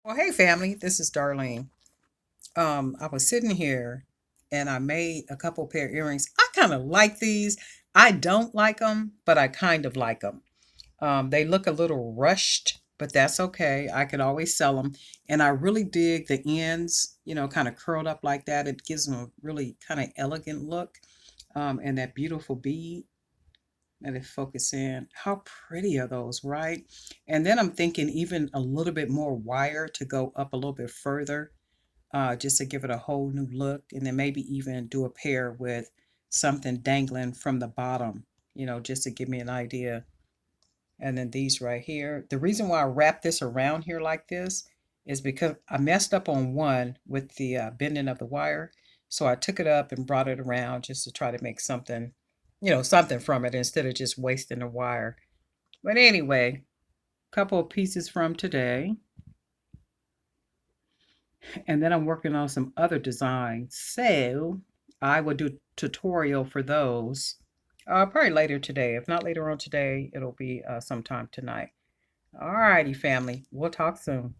Well, hey family, this is Darlene. I was sitting here and I made a couple pair of earrings. I kind of like these. I don't like them, but I kind of like them. They look a little rushed, but that's okay. I can always sell them. And I really dig the ends, kind of curled up like that. It gives them a really kind of elegant look. And that beautiful bead. Let it focus in. How pretty are those, right? And then I'm thinking even a little bit more wire to go up a little bit further, just to give it a whole new look. And then maybe even do a pair with something dangling from the bottom, just to give me an idea. And then these right here. The reason why I wrap this around here like this is because I messed up on one with the bending of the wire. So I took it up and brought it around just to try to make something, something from it instead of just wasting the wire. But anyway, couple of pieces from today. And then I'm working on some other designs. So I will do tutorial for those probably later today. If not later on today, it'll be sometime tonight. All righty, family. We'll talk soon.